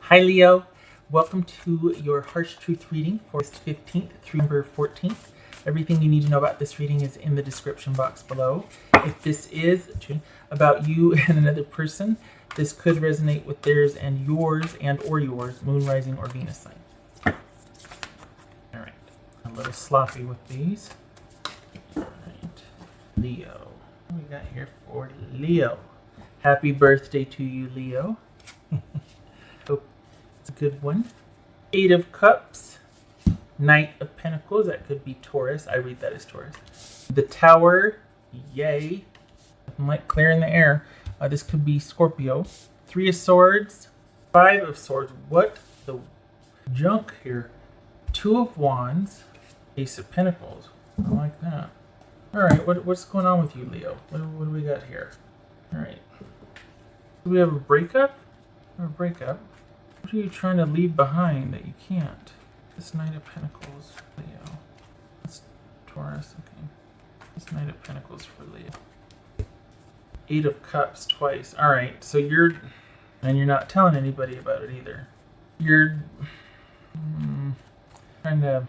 Hi Leo, welcome to your Harsh Truth reading for August 15th through November 14th. Everything you need to know about this reading is in the description box below. If this is about you and another person, this could resonate with theirs and yours or yours, moon, rising, or Venus sign. Alright, a little sloppy with these. Alright, Leo. What we got here for Leo? Happy birthday to you, Leo. Hope it's a good one. 8 of Cups, Knight of Pentacles, that could be Taurus. I read that as Taurus. The Tower, yay. Light clear in the air. This could be Scorpio. 3 of Swords, 5 of Swords. What the junk here? 2 of Wands, Ace of Pentacles. I like that. Alright, what's going on with you, Leo? What do we got here? Alright. Do we have a breakup? Or a breakup? What are you trying to leave behind that you can't? This Knight of Pentacles, Leo. That's Taurus, okay. This Knight of Pentacles for Leo. 8 of Cups twice. Alright, so you're not telling anybody about it either. You're trying to,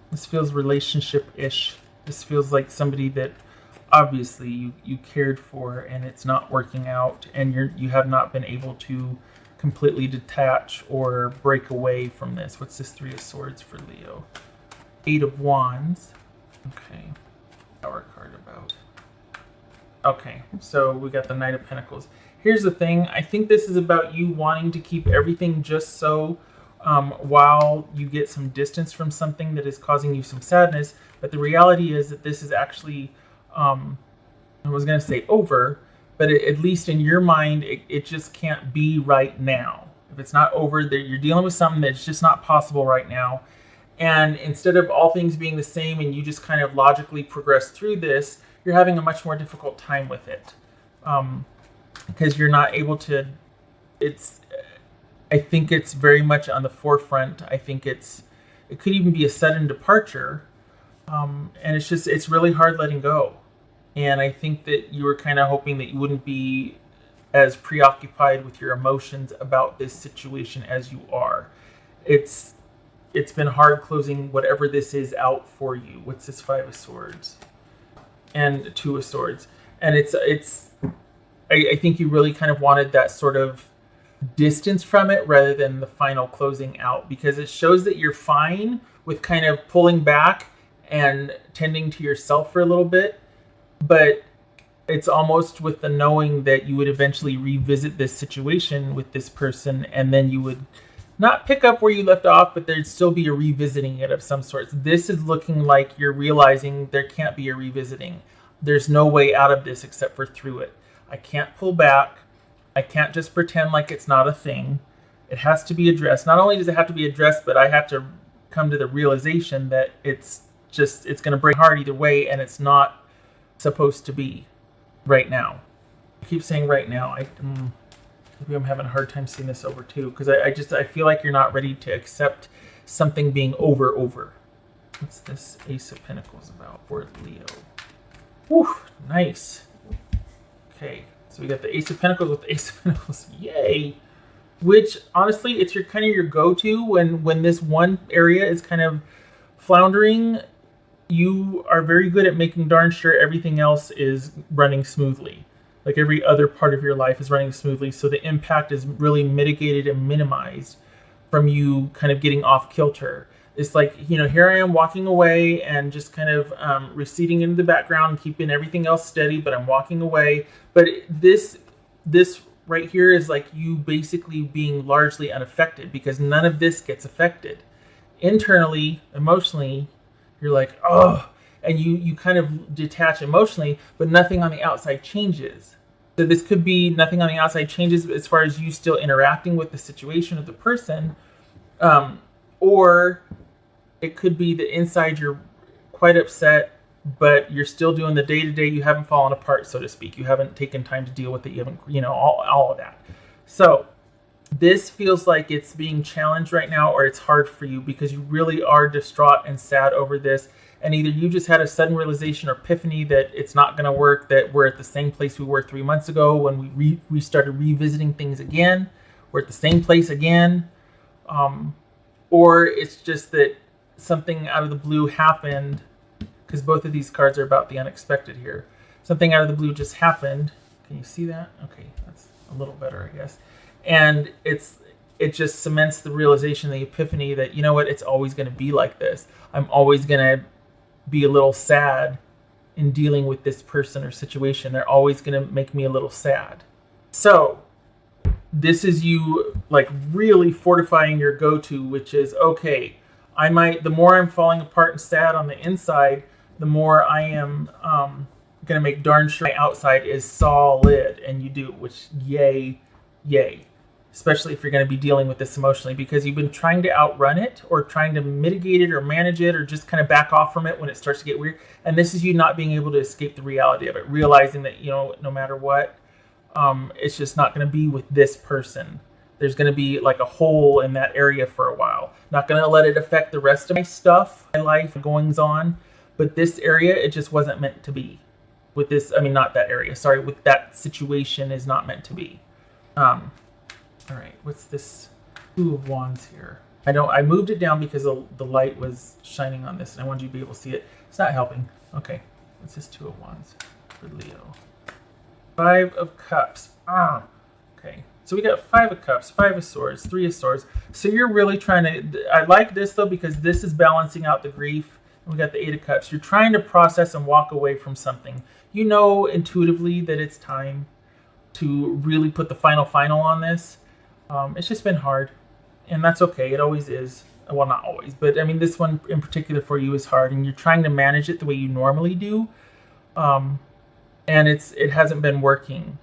this feels relationship-ish. This feels like somebody that obviously you cared for and it's not working out, and you have not been able to completely detach or break away from this. What's this 3 of Swords for Leo? 8 of Wands. Okay. Tower card about. Okay, so we got the Knight of Pentacles. Here's the thing. I think this is about you wanting to keep everything just so while you get some distance from something that is causing you some sadness. But the reality is that this is actually, I was going to say over, but at least in your mind, it just can't be right now. If it's not over, you're dealing with something that's just not possible right now. And instead of all things being the same and you just kind of logically progress through this, you're having a much more difficult time with it. Because you're not able to, I think it's very much on the forefront. I think it could even be a sudden departure. And it's really hard letting go. And I think that you were kind of hoping that you wouldn't be as preoccupied with your emotions about this situation as you are. It's been hard closing whatever this is out for you. What's this 5 of Swords? And 2 of Swords. And I think you really kind of wanted that sort of distance from it rather than the final closing out, because it shows that you're fine with kind of pulling back and tending to yourself for a little bit, but it's almost with the knowing that you would eventually revisit this situation with this person, and then you would not pick up where you left off, but there'd still be a revisiting it of some sorts. This is looking like you're realizing there can't be a revisiting. There's no way out of this except for through it. I can't pull back. I can't just pretend like it's not a thing. It has to be addressed. Not only does it have to be addressed, but I have to come to the realization that it's going to break hard either way, and it's not supposed to be right now. I keep saying right now. Maybe I'm having a hard time seeing this over too, because I feel like you're not ready to accept something being over. What's this Ace of Pentacles about for Leo? Whew, nice. Okay, so we got the Ace of Pentacles with the Ace of Pentacles. Yay! Which honestly, it's your kind of your go-to when this one area is kind of floundering. You are very good at making darn sure everything else is running smoothly. Like every other part of your life is running smoothly, so the impact is really mitigated and minimized from you kind of getting off kilter. It's like, here I am walking away and just kind of receding into the background, keeping everything else steady, but I'm walking away. But this right here is like you basically being largely unaffected, because none of this gets affected. Internally, emotionally, you're like, oh, and you kind of detach emotionally, but nothing on the outside changes. So this could be nothing on the outside changes as far as you still interacting with the situation of the person, or it could be that inside you're quite upset, but you're still doing the day-to-day. You haven't fallen apart, so to speak. You haven't taken time to deal with it. You haven't, all of that. So this feels like it's being challenged right now, or it's hard for you because you really are distraught and sad over this. And either you just had a sudden realization or epiphany that it's not going to work, that we're at the same place we were 3 months ago when we started revisiting things again, we're at the same place again, or it's just that something out of the blue happened, because both of these cards are about the unexpected here. Something out of the blue just happened. Can you see that? Okay, that's a little better, I guess. And it just cements the realization, the epiphany that, you know what, it's always going to be like this. I'm always going to be a little sad in dealing with this person or situation. They're always going to make me a little sad. So this is you like really fortifying your go-to, which is, okay, the more I'm falling apart and sad on the inside, the more I am going to make darn sure my outside is solid. And you do, which yay. Especially if you're going to be dealing with this emotionally, because you've been trying to outrun it or trying to mitigate it or manage it or just kind of back off from it when it starts to get weird. And this is you not being able to escape the reality of it, realizing that, you know, no matter what, it's just not going to be with this person. There's going to be like a hole in that area for a while. Not going to let it affect the rest of my stuff, my life, goings on. But this area, it just wasn't meant to be. With this, I mean, not that area. Sorry, with that situation is not meant to be. All right, what's this Two of Wands here? I moved it down because the light was shining on this and I wanted you to be able to see it. It's not helping. Okay, what's this Two of Wands for Leo? Five of Cups. Okay, so we got Five of Cups, Five of Swords, Three of Swords. So you're really trying to, I like this though because this is balancing out the grief. And we got the Eight of Cups. You're trying to process and walk away from something. You know intuitively that it's time to really put the final on this. It's just been hard, and that's okay. It always is. Well, not always, but I mean, this one in particular for you is hard, and you're trying to manage it the way you normally do, and it hasn't been working,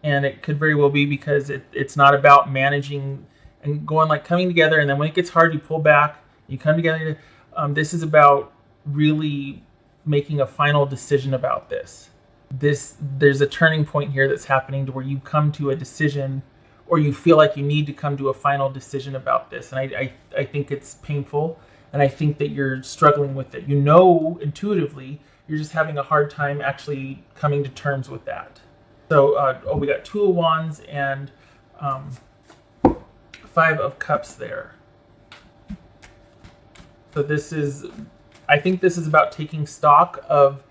and it could very well be because it's not about managing and going like coming together, and then when it gets hard, you pull back, you come together. This is about really making a final decision about this. There's a turning point here that's happening to where you come to a decision, or you feel like you need to come to a final decision about this. And I think it's painful, and I think that you're struggling with it. You know intuitively, you're just having a hard time actually coming to terms with that. So, we got Two of Wands and Five of Cups there. So I think this is about taking stock of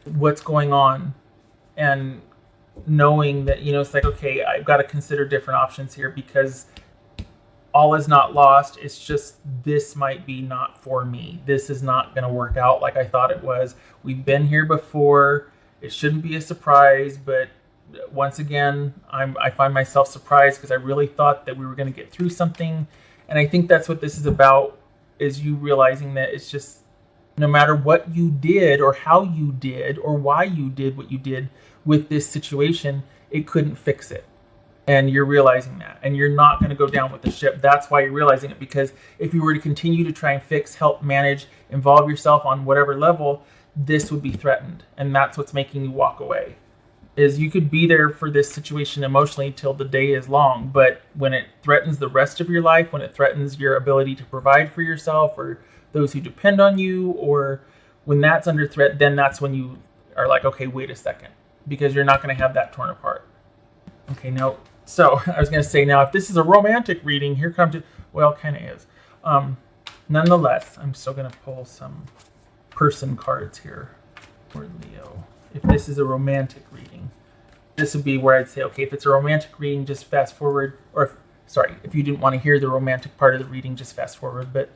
what's going on and knowing that, you know, it's like, okay, I've got to consider different options here because all is not lost. It's just this might be not for me. This is not going to work out like I thought it was. We've been here before. It shouldn't be a surprise, but once again, I find myself surprised because I really thought that we were going to get through something. And I think that's what this is about, is you realizing that it's just no matter what you did or how you did or why you did what you did with this situation, it couldn't fix it. And you're realizing that. And you're not going to go down with the ship. That's why you're realizing it. Because if you were to continue to try and fix, help, manage, involve yourself on whatever level, this would be threatened. And that's what's making you walk away. Is you could be there for this situation emotionally till the day is long. But when it threatens the rest of your life, when it threatens your ability to provide for yourself or those who depend on you, or when that's under threat, then that's when you are like, okay, wait a second. Because you're not going to have that torn apart. Okay, now, so I was going to say, now, if this is a romantic reading, here comes it. Well, kind of is. Nonetheless, I'm still going to pull some person cards here for Leo. If this is a romantic reading, this would be where I'd say, okay, if it's a romantic reading, just fast forward. Or, if you didn't want to hear the romantic part of the reading, just fast forward. But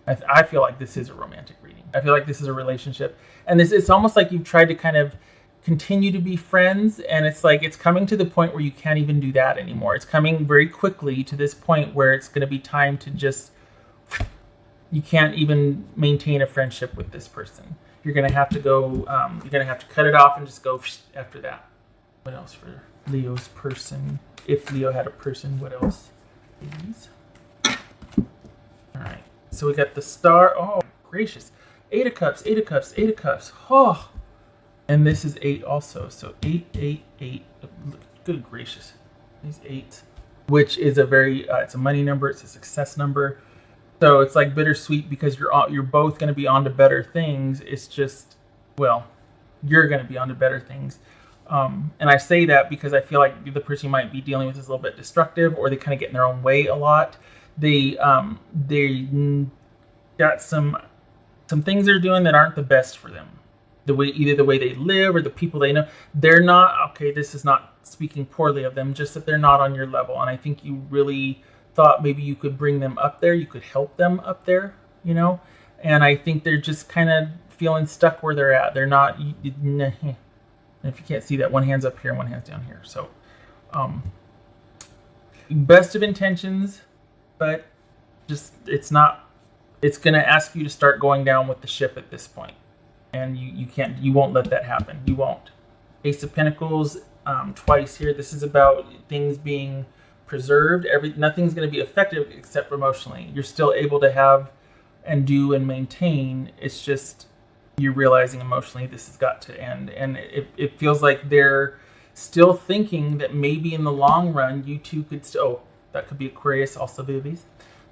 I feel like this is a romantic reading. I feel like this is a relationship. And it's almost like you've tried to kind of continue to be friends, and it's like it's coming to the point where you can't even do that anymore. It's coming very quickly to this point where it's going to be time to just, you can't even maintain a friendship with this person. You're going to have to go, you're going to have to cut it off and just go after that. What else for Leo's person? If Leo had a person, what else? Please. All right. So we got the Star. Oh, gracious. Eight of Cups, Eight of Cups, Eight of Cups. Oh. And this is 8 also. So 8, 8, 8. Good gracious. These 8. Which is a very, it's a money number. It's a success number. So it's like bittersweet because you're both going to be on to better things. It's just, well, you're going to be on to better things. And I say that because I feel like the person you might be dealing with is a little bit destructive, or they kind of get in their own way a lot. They got some things they're doing that aren't the best for them. Either the way they live or the people they know, they're not okay. This is not speaking poorly of them, just that they're not on your level. And I think you really thought maybe you could bring them up there, you could help them up there, you know. And I think they're just kind of feeling stuck where they're at. They're not. If you can't see that, one hand's up here and one hand's down here. So, best of intentions, but just it's not. It's going to ask you to start going down with the ship at this point. And you won't let that happen. You won't. Ace of Pentacles twice here. This is about things being preserved. Nothing's going to be affected except emotionally. You're still able to have and do and maintain. It's just you're realizing emotionally this has got to end. And it feels like they're still thinking that maybe in the long run you two could still. Oh, that could be Aquarius, also babies.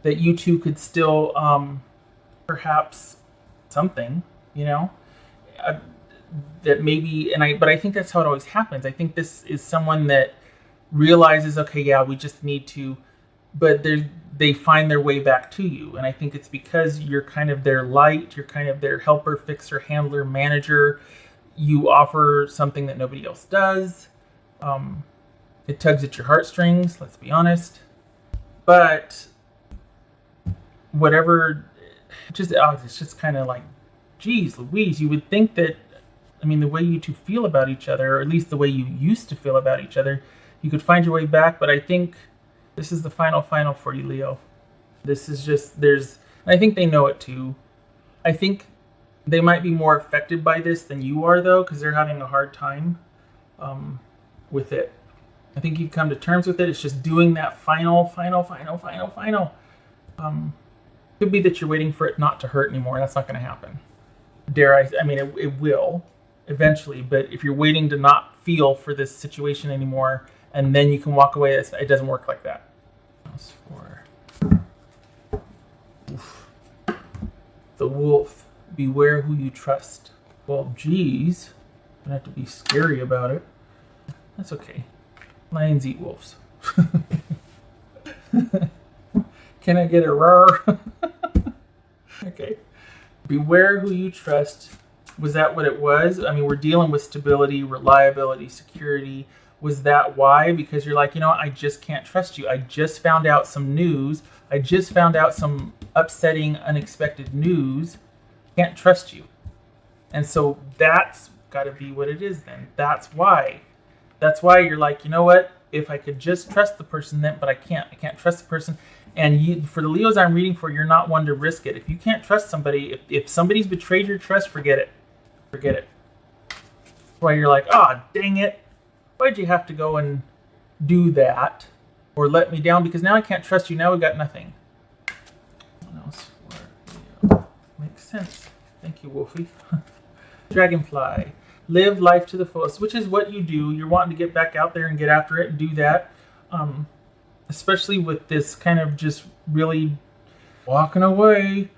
That you two could still perhaps something, you know. That maybe, but I think that's how it always happens. I think this is someone that realizes, okay, yeah, we just need to, but they find their way back to you. And I think it's because you're kind of their light, you're kind of their helper, fixer, handler, manager. You offer something that nobody else does. It tugs at your heartstrings, let's be honest. But whatever, it's just kind of like, geez Louise, you would think that, I mean, the way you two feel about each other, or at least the way you used to feel about each other, you could find your way back. But I think this is the final for you, Leo. This is just, I think they know it too. I think they might be more affected by this than you are, though, because they're having a hard time with it. I think you've come to terms with it. It's just doing that final. Could be that you're waiting for it not to hurt anymore. That's not going to happen. I mean, it will eventually, but if you're waiting to not feel for this situation anymore and then you can walk away, it doesn't work like that. The wolf, beware who you trust. Well, geez, I have to be scary about it. That's okay. Lions eat wolves. Can I get a roar? Okay. Beware who you trust. Was that what it was? I mean, we're dealing with stability, reliability, security. Was that why? Because you're like, you know what? I just can't trust you. I just found out some news. I just found out some upsetting, unexpected news. Can't trust you. And so that's got to be what it is then. That's why. That's why you're like, you know what? If I could just trust the person then, but I can't. I can't trust the person. And for the Leos I'm reading for, you're not one to risk it. If you can't trust somebody, if somebody's betrayed your trust, forget it. Forget it. That's why you're like, oh, dang it. Why'd you have to go and do that? Or let me down? Because now I can't trust you. Now we've got nothing. What else for Leo? Makes sense. Thank you, Wolfie. Dragonfly. Live life to the fullest, which is what you do. You're wanting to get back out there and get after it and do that. Especially with this kind of just really walking away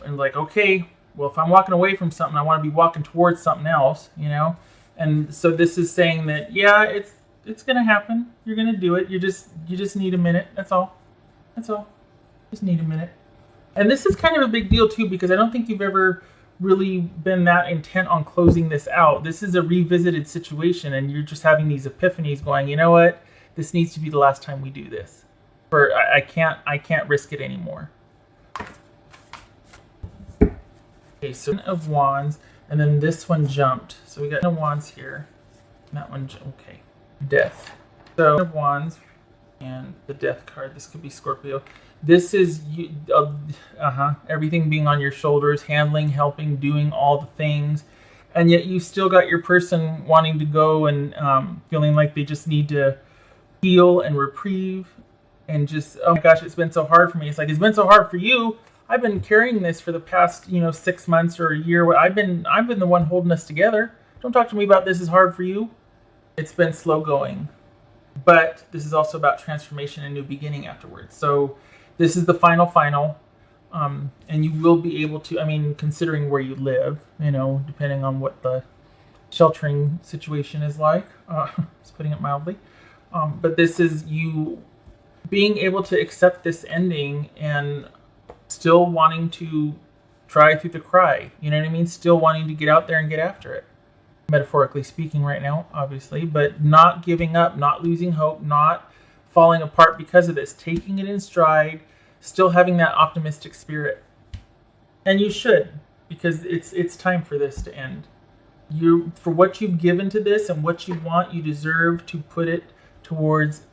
and like, okay, well, if I'm walking away from something, I want to be walking towards something else, you know? And so this is saying that, yeah, it's going to happen. You're going to do it. You just need a minute. That's all. That's all. Just need a minute. And this is kind of a big deal too, because I don't think you've ever really been that intent on closing this out. This is a revisited situation and you're just having these epiphanies going, you know what? This needs to be the last time we do this. I can't risk it anymore. Okay, so of Wands, and then this one jumped. So we got Ten of Wands here. That one, okay. Death. So of Wands and the Death card. This could be Scorpio. This is everything being on your shoulders, handling, helping, doing all the things, and yet you still got your person wanting to go and feeling like they just need to heal and reprieve and just, oh my gosh, it's been so hard for me. It's like, it's been so hard for you. I've been carrying this for the past, 6 months or a year. I've been the one holding us together. Don't talk to me about this is hard for you. It's been slow going. But this is also about transformation and new beginning afterwards. So this is the final. And you will be able to, considering where you live, depending on what the sheltering situation is like. Just putting it mildly. But this is you being able to accept this ending and still wanting to try through the cry. You know what I mean? Still wanting to get out there and get after it. Metaphorically speaking right now, obviously, but not giving up, not losing hope, not falling apart because of this, taking it in stride, still having that optimistic spirit. And you should, because it's time for this to end. You, for what you've given to this and what you want, you deserve to put it towards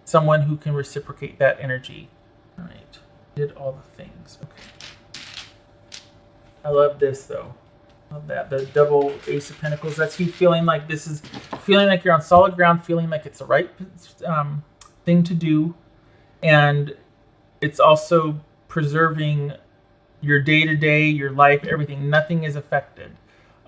someone who can reciprocate that energy. All right, did all the things. Okay. I love this though. Love that. The double Ace of Pentacles. That's you feeling like this is, feeling like you're on solid ground, feeling like it's the right thing to do. And it's also preserving your day-to-day, your life, everything. Nothing is affected.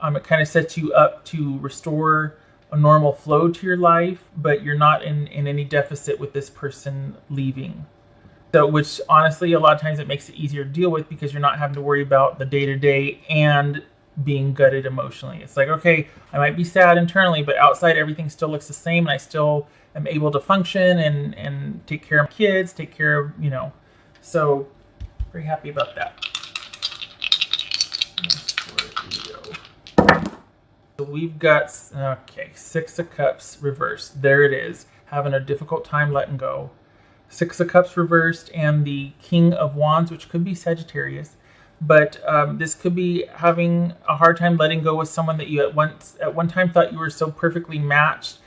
It kind of sets you up to restore a normal flow to your life, but you're not in any deficit with this person leaving. So, which honestly, a lot of times it makes it easier to deal with because you're not having to worry about the day-to-day and being gutted emotionally. It's like, okay, I might be sad internally, but outside everything still looks the same, and I still am able to function and take care of kids, take care of, you know. So, very happy about that. So we've got, okay, Six of Cups reversed. There it is. Having a difficult time letting go. Six of Cups reversed and the King of Wands, which could be Sagittarius. But this could be having a hard time letting go with someone that you at one time thought you were so perfectly matched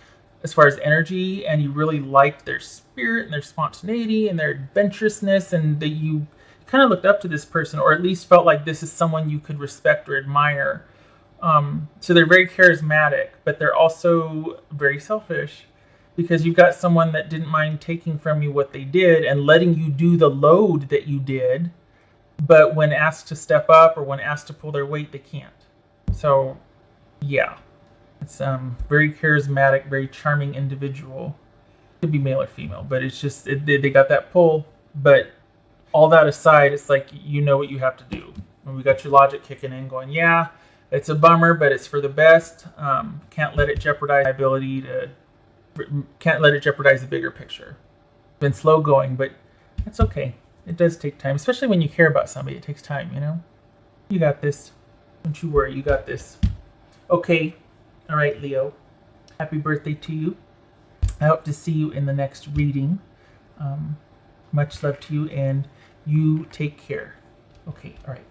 as far as energy, and you really liked their spirit and their spontaneity and their adventurousness, and that you kind of looked up to this person, or at least felt like this is someone you could respect or admire. So they're very charismatic, but they're also very selfish, because you've got someone that didn't mind taking from you what they did and letting you do the load that you did, but when asked to step up or when asked to pull their weight, they can't. So, yeah. It's very charismatic, very charming individual. Could be male or female, but it's just, they got that pull. But all that aside, it's like, you know what you have to do. And we got your logic kicking in going, yeah, it's a bummer, but it's for the best. Can't let it jeopardize my ability to, can't let it jeopardize the bigger picture. It's been slow going, but it's okay. It does take time, especially when you care about somebody. It takes time, you know? You got this. Don't you worry, you got this. Okay. All right, Leo. Happy birthday to you. I hope to see you in the next reading. Much love to you, and you take care. Okay, all right.